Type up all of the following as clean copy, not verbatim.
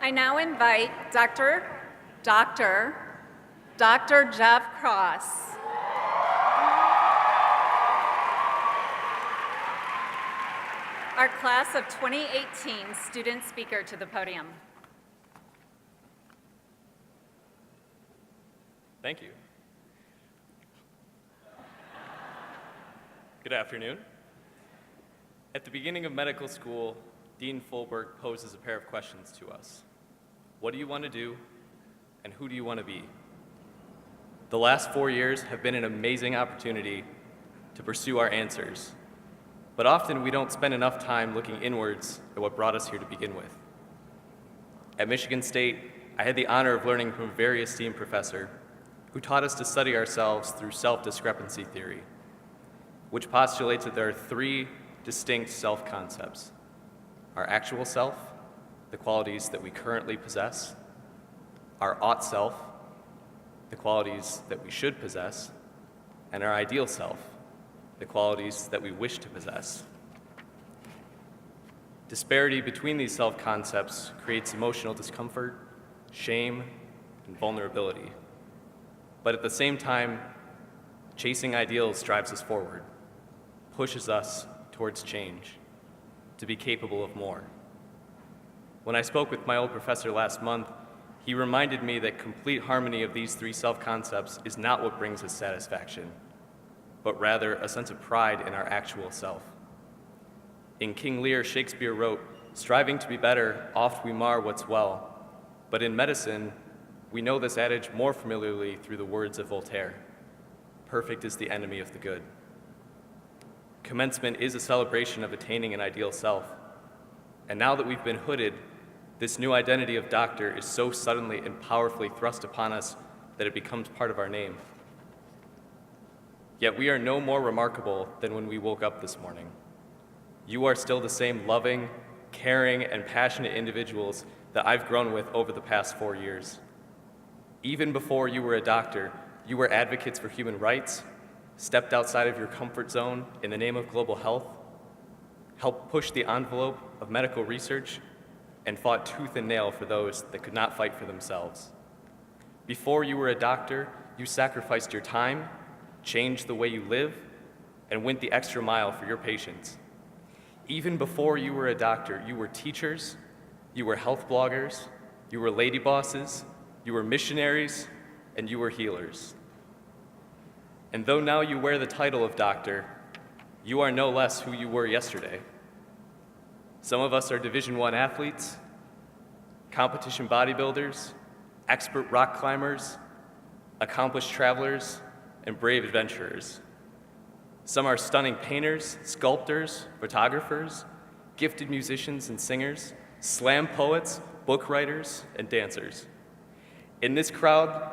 I now invite Dr. Jeff Cross. Our class of 2018 student speaker to the podium. Thank you. Good afternoon. At the beginning of medical school, Dean Fulberg poses a pair of questions to us. What do you want to do, and who do you want to be? The last 4 years have been an amazing opportunity to pursue our answers, but often we don't spend enough time looking inwards at what brought us here to begin with. At Michigan State, I had the honor of learning from a very esteemed professor who taught us to study ourselves through self-discrepancy theory, which postulates that there are three distinct self-concepts: our actual self, the qualities that we currently possess; our ought self, the qualities that we should possess; and our ideal self, the qualities that we wish to possess. Disparity between these self-concepts creates emotional discomfort, shame, and vulnerability. But at the same time, chasing ideals drives us forward, pushes us towards change, to be capable of more. When I spoke with my old professor last month, he reminded me that complete harmony of these three self-concepts is not what brings us satisfaction, but rather a sense of pride in our actual self. In King Lear, Shakespeare wrote, "Striving to be better, oft we mar what's well." But in medicine, we know this adage more familiarly through the words of Voltaire: "Perfect is the enemy of the good." Commencement is a celebration of attaining an ideal self. And now that we've been hooded, this new identity of doctor is so suddenly and powerfully thrust upon us that it becomes part of our name. Yet we are no more remarkable than when we woke up this morning. You are still the same loving, caring, and passionate individuals that I've grown with over the past 4 years. Even before you were a doctor, you were advocates for human rights, stepped outside of your comfort zone in the name of global health, helped push the envelope of medical research, and fought tooth and nail for those that could not fight for themselves. Before you were a doctor, you sacrificed your time, changed the way you live, and went the extra mile for your patients. Even before you were a doctor, you were teachers, you were health bloggers, you were lady bosses, you were missionaries, and you were healers. And though now you wear the title of doctor, you are no less who you were yesterday. Some of us are Division I athletes, competition bodybuilders, expert rock climbers, accomplished travelers, and brave adventurers. Some are stunning painters, sculptors, photographers, gifted musicians and singers, slam poets, book writers, and dancers. In this crowd,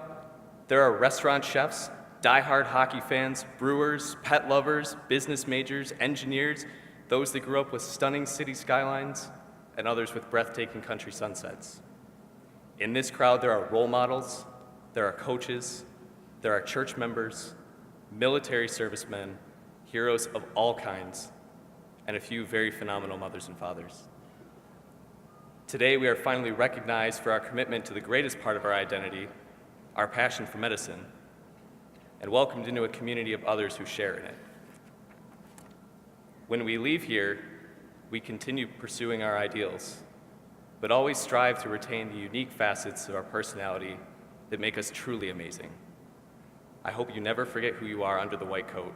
there are restaurant chefs, die-hard hockey fans, brewers, pet lovers, business majors, engineers, those that grew up with stunning city skylines, and others with breathtaking country sunsets. In this crowd, there are role models, there are coaches, there are church members, military servicemen, heroes of all kinds, and a few very phenomenal mothers and fathers. Today, we are finally recognized for our commitment to the greatest part of our identity, our passion for medicine, and welcomed into a community of others who share in it. When we leave here, we continue pursuing our ideals, but always strive to retain the unique facets of our personality that make us truly amazing. I hope you never forget who you are under the white coat,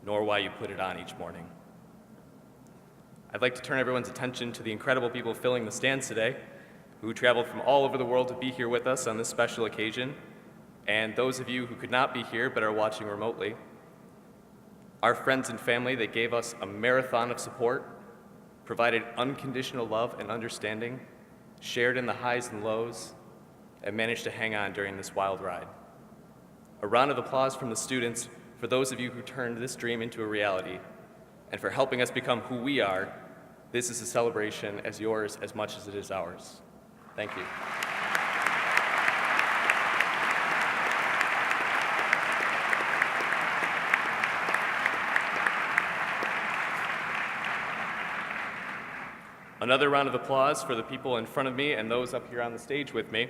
nor why you put it on each morning. I'd like to turn everyone's attention to the incredible people filling the stands today, who traveled from all over the world to be here with us on this special occasion, and those of you who could not be here but are watching remotely. Our friends and family that gave us a marathon of support, provided unconditional love and understanding, shared in the highs and lows, and managed to hang on during this wild ride. A round of applause from the students for those of you who turned this dream into a reality, and for helping us become who we are. This is a celebration as yours as much as it is ours. Thank you. Another round of applause for the people in front of me and those up here on the stage with me.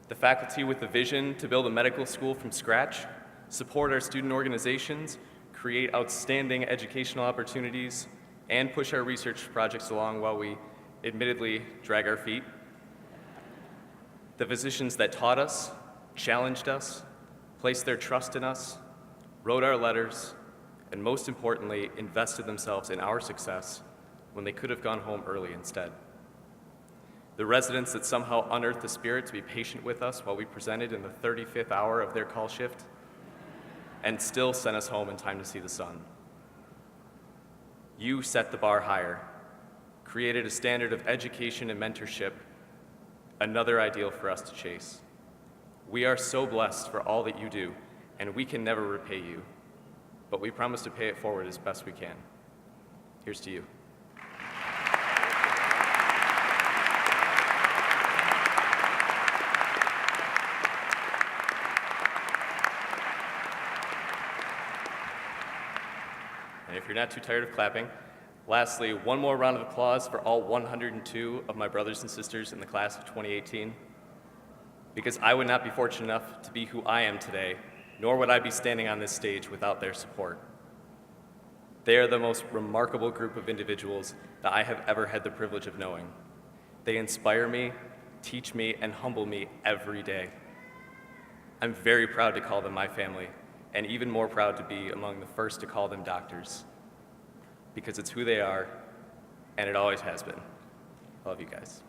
The faculty with the vision to build a medical school from scratch, support our student organizations, create outstanding educational opportunities, and push our research projects along while we admittedly drag our feet. The physicians that taught us, challenged us, placed their trust in us, wrote our letters, and most importantly, invested themselves in our success when they could have gone home early instead. The residents that somehow unearthed the spirit to be patient with us while we presented in the 35th hour of their call shift and still sent us home in time to see the sun. You set the bar higher, created a standard of education and mentorship, another ideal for us to chase. We are so blessed for all that you do, and we can never repay you, but we promise to pay it forward as best we can. Here's to you. And if you're not too tired of clapping, lastly, one more round of applause for all 102 of my brothers and sisters in the class of 2018, because I would not be fortunate enough to be who I am today, nor would I be standing on this stage without their support. They are the most remarkable group of individuals that I have ever had the privilege of knowing. They inspire me, teach me, and humble me every day. I'm very proud to call them my family, and even more proud to be among the first to call them doctors, because it's who they are, and it always has been. I love you guys.